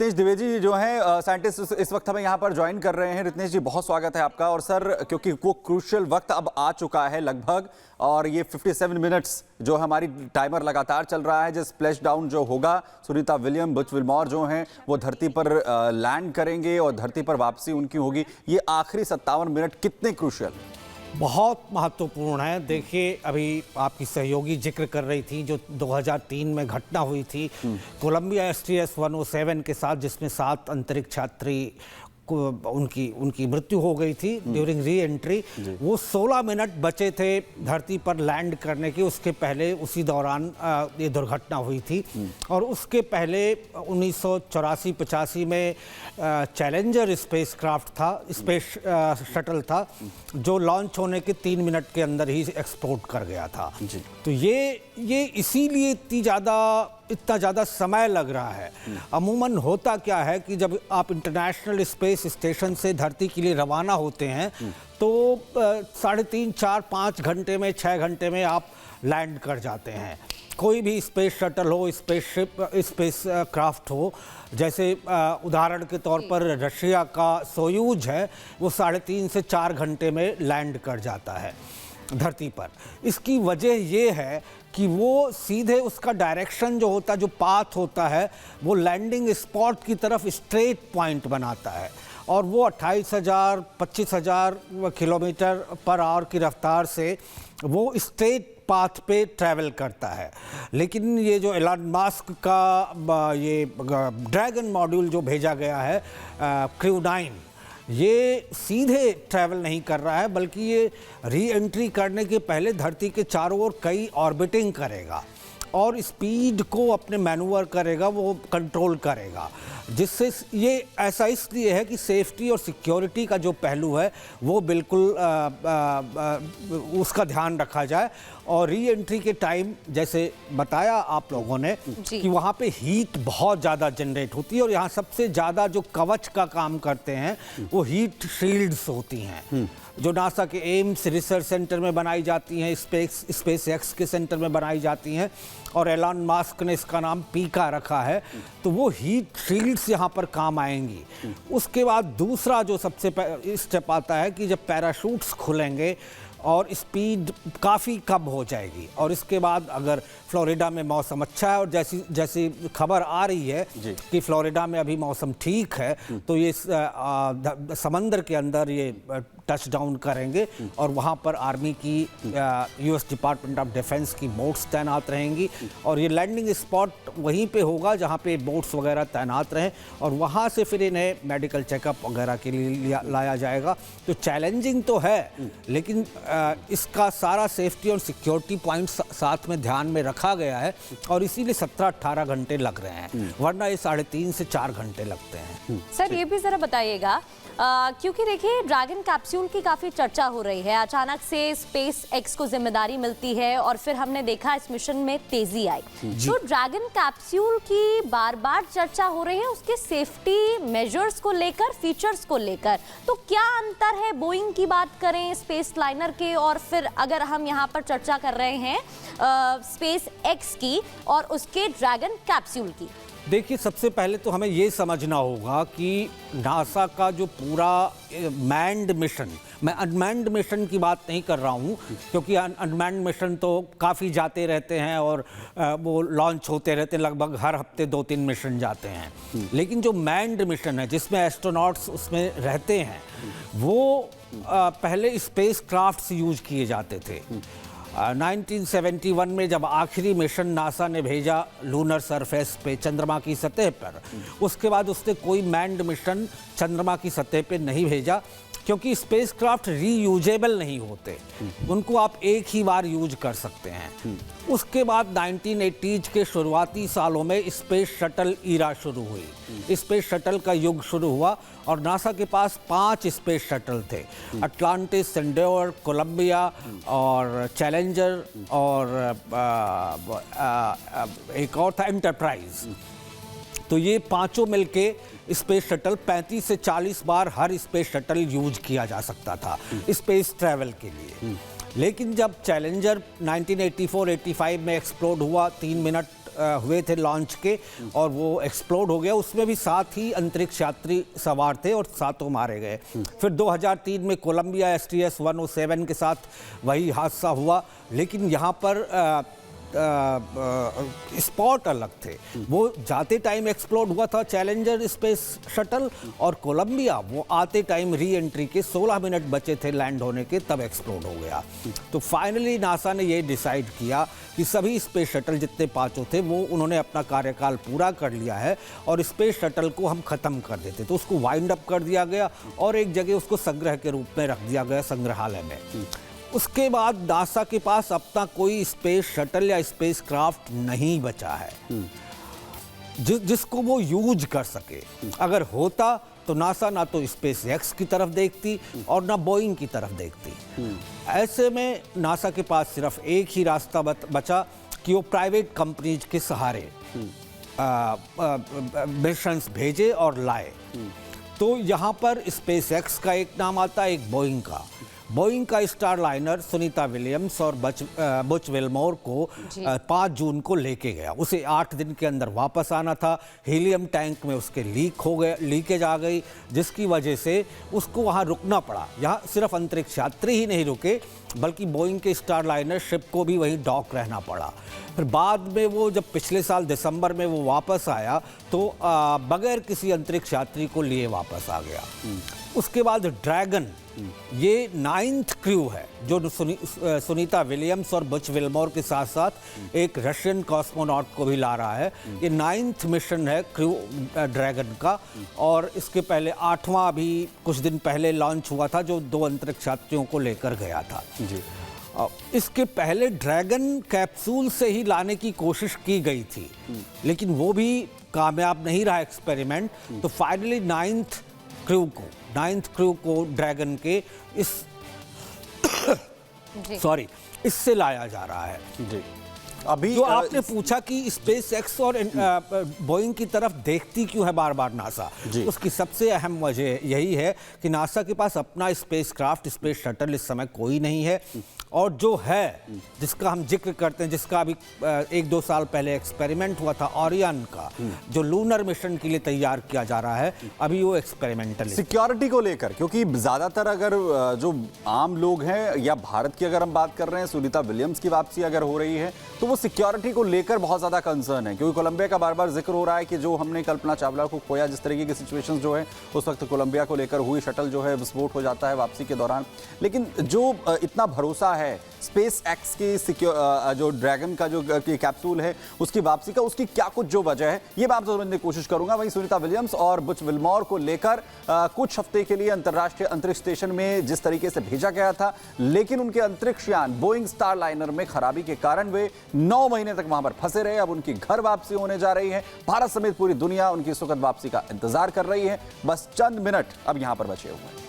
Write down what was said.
रित्नेश द्विवेदी जो हैं साइंटिस्ट इस वक्त हमें यहाँ पर ज्वाइन कर रहे हैं। रित्नेश जी, बहुत स्वागत है आपका। और सर, क्योंकि वो क्रूशियल वक्त अब आ चुका है लगभग, और ये 57 मिनट्स जो हमारी टाइमर लगातार चल रहा है, जो स्प्लैश डाउन जो होगा, सुनीता विलियम, बुच विल्मोर जो हैं वो धरती पर लैंड करेंगे और धरती पर वापसी उनकी होगी। ये आखिरी 57 मिनट कितने क्रूशियल? बहुत महत्वपूर्ण है। देखिए, अभी आपकी सहयोगी जिक्र कर रही थी जो 2003 में घटना हुई थी कोलंबिया STS-107 के साथ, जिसमें 7 अंतरिक्ष यात्री उनकी मृत्यु हो गई थी ड्यूरिंग री एंट्री। वो 16 मिनट बचे थे धरती पर लैंड करने के, उसके पहले उसी दौरान ये दुर्घटना हुई थी। और उसके पहले 1984-85 में चैलेंजर स्पेस क्राफ्ट था, स्पेस शटल था, जो लॉन्च होने के 3 मिनट के अंदर ही एक्सप्लोड कर गया था। तो ये इसीलिए इतना ज़्यादा समय लग रहा है। अमूमन होता क्या है कि जब आप इंटरनेशनल स्पेस स्टेशन से धरती के लिए रवाना होते हैं तो 3.5, 4, 5 घंटे में, 6 घंटे में आप लैंड कर जाते हैं। कोई भी स्पेस शटल हो, स्पेस क्राफ्ट हो, जैसे उदाहरण के तौर पर रशिया का सोयूज है, वो 3.5 से 4 घंटे में लैंड कर जाता है धरती पर। इसकी वजह ये है कि वो सीधे उसका डायरेक्शन जो होता है, जो पाथ होता है, वो लैंडिंग स्पॉट की तरफ स्ट्रेट पॉइंट बनाता है। और वो 28,000 25,000 किलोमीटर पर आवर की रफ्तार से वो स्ट्रेट पाथ पे ट्रैवल करता है। लेकिन ये जो एलन मस्क का ये ड्रैगन मॉड्यूल जो भेजा गया है, क्रू 9, ये सीधे ट्रैवल नहीं कर रहा है, बल्कि ये री एंट्री करने के पहले धरती के चारों ओर कई ऑर्बिटिंग करेगा और स्पीड को अपने मैनूवर करेगा, वो कंट्रोल करेगा। जिससे ये ऐसा इसलिए है कि सेफ्टी और सिक्योरिटी का जो पहलू है वो बिल्कुल उसका ध्यान रखा जाए। और री एंट्री के टाइम, जैसे बताया आप लोगों ने, कि वहाँ पे हीट बहुत ज़्यादा जनरेट होती है, और यहाँ सबसे ज़्यादा जो कवच का काम करते हैं वो हीट शील्ड्स होती हैं, जो नासा के एम्स रिसर्च सेंटर में बनाई जाती हैं, स्पेस एक्स के सेंटर में बनाई जाती हैं, और एलन मस्क ने इसका नाम पीका रखा है। तो वो हीट शील्ड्स यहाँ पर काम आएंगी। उसके बाद दूसरा जो सबसे स्टेप आता है कि जब पैराशूट्स खुलेंगे और स्पीड काफ़ी कम हो जाएगी, और इसके बाद अगर फ्लोरिडा में मौसम अच्छा है, और जैसी खबर आ रही है कि फ्लोरिडा में अभी मौसम ठीक है, तो ये समंदर के अंदर ये टच डाउन करेंगे, और वहाँ पर आर्मी की US डिपार्टमेंट ऑफ डिफेंस की बोट्स तैनात रहेंगी, और ये लैंडिंग स्पॉट वहीं पे होगा जहाँ पे बोट्स वगैरह तैनात रहें, और वहाँ से फिर इन्हें मेडिकल चेकअप वगैरह के लिए लाया जाएगा। तो चैलेंजिंग तो है, लेकिन इसका सारा सेफ्टी और सिक्योरिटी पॉइंट साथ में ध्यान में रखा गया है, और इसीलिए 17-18 घंटे लग रहे हैं, वरना ये 3.5 से 4 घंटे लगते हैं। सर, ये भी जरा बताइएगा, क्योंकि देखिए ड्रैगन कैप्सूल की काफ़ी चर्चा हो रही है। अचानक से स्पेस एक्स को जिम्मेदारी मिलती है और फिर हमने देखा इस मिशन में तेजी आई। तो ड्रैगन कैप्सूल की बार बार चर्चा हो रही है, उसके सेफ्टी मेजर्स को लेकर, फीचर्स को लेकर। तो क्या अंतर है बोइंग की बात करें स्पेस लाइनर के, और फिर अगर हम यहाँ पर चर्चा कर रहे हैं स्पेस एक्स की और उसके ड्रैगन कैप्सूल की? देखिए, सबसे पहले तो हमें ये समझना होगा कि नासा का जो पूरा मैन्ड मिशन, मैं अनमैन्ड मिशन की बात नहीं कर रहा हूँ, क्योंकि अनमैन्ड मिशन तो काफ़ी जाते रहते हैं और वो लॉन्च होते रहते हैं, लगभग हर हफ्ते 2-3 मिशन जाते हैं। लेकिन जो मैन्ड मिशन है, जिसमें एस्ट्रोनॉट्स उसमें रहते हैं, वो पहले स्पेस क्राफ्ट्स यूज किए जाते थे। 1971 में जब आखिरी मिशन नासा ने भेजा लूनर सरफेस पे, चंद्रमा की सतह पर, उसके बाद उसने कोई मैन्ड मिशन चंद्रमा की सतह पे नहीं भेजा, क्योंकि स्पेसक्राफ्ट रीयूजेबल नहीं होते, उनको आप एक ही बार यूज कर सकते हैं। उसके बाद 1980s के शुरुआती सालों में स्पेस शटल ईरा शुरू हुई, स्पेस शटल का युग शुरू हुआ, और नासा के पास 5 स्पेस शटल थे, अटलांटिस, सेंडोर, कोलंबिया और चैलेंजर, और एक और था एंटरप्राइज। तो ये पांचों मिलके स्पेस शटल 35 से 40 बार हर स्पेस शटल यूज किया जा सकता था स्पेस ट्रैवल के लिए। लेकिन जब चैलेंजर 1984-85 में एक्सप्लोड हुआ, 3 मिनट हुए थे लॉन्च के और वो एक्सप्लोड हो गया। उसमें भी 7 ही अंतरिक्ष यात्री सवार थे और 7 मारे गए। फिर 2003 में कोलंबिया STS-107 के साथ वही हादसा हुआ, लेकिन यहाँ पर स्पॉट अलग थे। वो जाते टाइम एक्सप्लोड हुआ था चैलेंजर स्पेस शटल, और कोलंबिया वो आते टाइम री एंट्री के 16 मिनट बचे थे लैंड होने के, तब एक्सप्लोड हो गया। तो फाइनली नासा ने ये डिसाइड किया कि सभी स्पेस शटल जितने 5 थे वो उन्होंने अपना कार्यकाल पूरा कर लिया है और स्पेस शटल को हम ख़त्म कर देते। तो उसको वाइंड अप कर दिया गया और एक जगह उसको संग्रह के रूप में रख दिया गया, संग्रहालय में। उसके बाद नासा के पास अपना कोई स्पेस शटल या स्पेस क्राफ्ट नहीं बचा है जिसको वो यूज कर सके। अगर होता तो नासा ना तो स्पेस एक्स की तरफ देखती और ना बोइंग की तरफ देखती। ऐसे में नासा के पास सिर्फ एक ही रास्ता बचा कि वो प्राइवेट कंपनीज के सहारे मिशंस भेजे और लाए। तो यहाँ पर स्पेस एक्स का एक नाम आता है, एक बोइंग का स्टार लाइनर सुनीता विलियम्स और बुच विल्मोर को 5 जून को लेके गया। उसे 8 दिन के अंदर वापस आना था। हीलियम टैंक में उसके लीकेज आ गई, जिसकी वजह से उसको वहाँ रुकना पड़ा। यहाँ सिर्फ अंतरिक्ष यात्री ही नहीं रुके, बल्कि बोइंग के स्टार लाइनर शिप को भी वहीं डॉक रहना पड़ा। फिर बाद में वो जब पिछले साल दिसंबर में वो वापस आया तो बगैर किसी अंतरिक्ष यात्री को लिए वापस आ गया। उसके बाद ड्रैगन, ये 9th क्रू है जो सुनीता विलियम्स और बुच विल्मोर के साथ साथ एक रशियन कॉस्मोनॉट को भी ला रहा है। ये 9th मिशन है क्रू ड्रैगन का, और इसके पहले 8वां अभी कुछ दिन पहले लॉन्च हुआ था जो 2 अंतरिक्ष यात्रियों को लेकर गया था जी। इसके पहले ड्रैगन कैप्सूल से ही लाने की कोशिश की गई थी, लेकिन वो भी कामयाब नहीं रहा एक्सपेरिमेंट। तो फाइनली 9th क्रू को ड्रैगन के इससे लाया जा रहा है जी। अभी जो आपने पूछा कि स्पेस एक्स और बोइंग की तरफ देखती क्यों है बार बार नासा, उसकी सबसे अहम वजह यही है कि नासा के पास अपना स्पेस क्राफ्ट, स्पेस शटल इस समय कोई नहीं है, और जो है जिसका हम जिक्र करते हैं, जिसका अभी 1-2 साल पहले एक्सपेरिमेंट हुआ था ओरियन का, जो लूनर मिशन के लिए तैयार किया जा रहा है, अभी वो एक्सपेरिमेंटल सिक्योरिटी को लेकर, क्योंकि ज्यादातर अगर जो आम लोग हैं या भारत की अगर हम बात कर रहे हैं, सुनीता विलियम्स की वापसी अगर हो रही है तो वो सिक्योरिटी को लेकर बहुत ज्यादा कंसर्न है, क्योंकि कोलंबिया का बार बार जिक्र हो रहा है कि जो हमने कल्पना चावला को खोया, जिस तरीके की सिचुएशंस जो है उस वक्त कोलंबिया को लेकर हुई, शटल जो है विस्फोट हो जाता है वापसी के दौरान। लेकिन जो इतना भरोसा है स्पेस एक्स की जो ड्रैगन का जो कैप्सूल है उसकी वापसी का, उसकी क्या कुछ जो वजह है ये मैं आपसे समझने की कोशिश करूंगा। वहीं सुनीता विलियम्स और बुच विल्मोर को लेकर कुछ हफ्ते के लिए अंतर्राष्ट्रीय अंतरिक्ष स्टेशन में जिस तरीके से भेजा गया था, लेकिन उनके अंतरिक्ष यान बोइंग स्टार लाइनर में खराबी के कारण वे 9 महीने तक वहां पर फंसे रहे। अब उनकी घर वापसी होने जा रही है। भारत समेत पूरी दुनिया उनकी सुखद वापसी का इंतजार कर रही है। बस चंद मिनट अब यहां पर बचे हुए हैं।